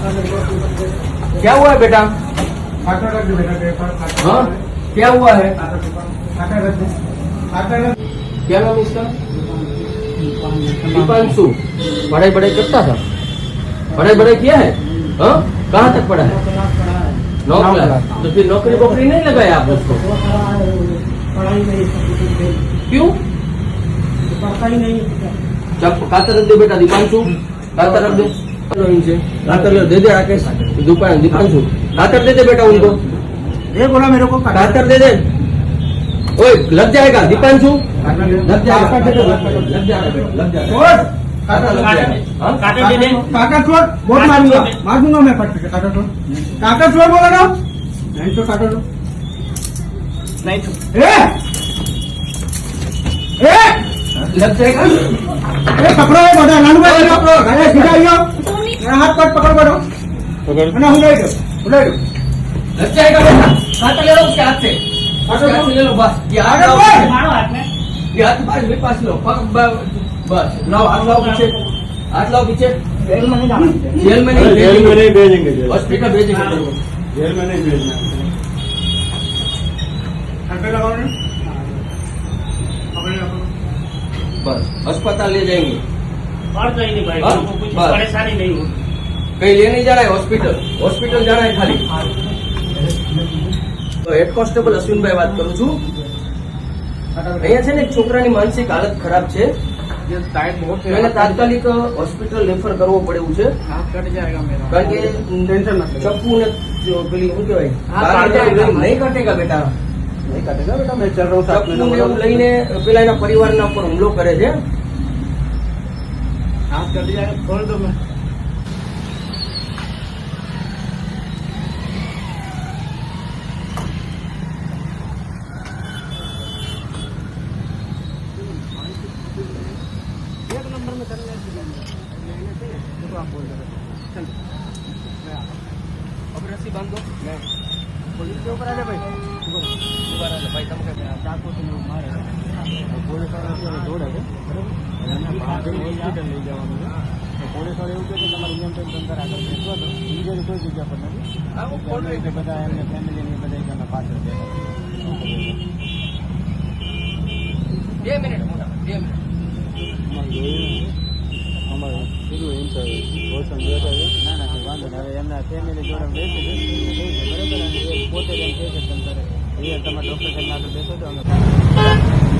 क्या हुआ है बेटा? हाँ क्या हुआ है? क्या नाम है इसका? दीपांशु। पढ़ाई पढ़ाई करता था? पढ़ाई पढ़ाई किया है? हाँ कहाँ तक पढ़ा है? 9 क्लास। तो फिर नौकरी वोकरी नहीं लगाया आप उसको? क्यों? चल कातर रख दे बेटा दीपांशु, कातर रख दे इनसे, कातर दे दे राकेश, दीपांशु कातर दे दे बेटा उनको। ये बोला मेरे को कातर दे दे। ओए लग जाएगा दीपांशु, लग जाएगा, लग जाएगा, लग जाएगा। काटा दे दे, काटा छोड़, बहुत मारूंगा, मार दूंगा मैं पट के। काटा छोड़, काटा छोड़ बोला ना, नहीं तो काटा दो, नहीं तो लग जाएगा। पकड़ो है बड़ा लालू भाई, पकड़ो सीधा आइयो, मेरा हाथ पट पकड़ पड़ो, ना हुलाई दो, लग जाएगा बेटा। काटा ले लो उसके हाथ से, उसके हाथ से ले लो बस। ये हाथ लाओ, मारो हाथ में, ये हाथ पास लो, बस लाओ, हाथ लाओ पीछे, हाथ लाओ पीछे। जेल में नहीं जाना, जेल में नहीं, जेल में नहीं भेजेंगे, हॉस्पिटल भेजेंगे। जेल में नहीं भेजना। बस अस्पताल ले जाएंगे, और कहीं नहीं भाई, हाँ, कुछ बस। परेशानी नहीं हो। कहीं ले नहीं जाना है, हॉस्पिटल हॉस्पिटल जाना है खाली। તો હેડ કોન્સ્ટેબલ અશ્વિનભાઈ વાત કરું છું। અહીંયા છે ને એક છોકરાની માનસિક હાલત ખરાબ છે, એને તાત્કાલિક હોસ્પિટલ રેફર કરવો પડે એવું છે, કારણ કે ચપ્પુ ને પેલી શું કહેવાય નહીં કાટેગા બેટા, नहीं काटेगा बेटा, मैं चल रहा हूँ साथ में। ચપ્પુ ને એવું લઈને પેલા એના પરિવારના ઉપર હુમલો કરે છે। हाथ कट जाएगा, खोल दो मैं। एक नंबर में करने तो आप बोल रहे चल अब रस्सी बांध दो। पुलिस के ऊपर आ जाए भाई, ऊपर आ जाए भाई, तुम क्या चाकू से मारे पुलिस वाला दौड़े હોસ્પિટલ લઈ જવાનું છે। તો પોલીસ વાળા એવું કહે કે તમારે નિયંત્રણ તંત્ર આગળ બેસવા દો, બીજાની કોઈ જગ્યા પર નથી, બધા એમને ફેમિલીની બધા એના પાછળ બેઠા। 2 મિનિટ મોટા 2 મિનિટ। અમારે કીધું એમ તો રોશન બેઠા છે, ના ના કંઈ વાંધો નહીં, હવે એમના ફેમિલી જોડે બેસે છે બરાબર, અને એ પોતે એમ કહે છે તંત્રે એ તમારા ડૉક્ટર સાહેબ આગળ બેસો તો અમે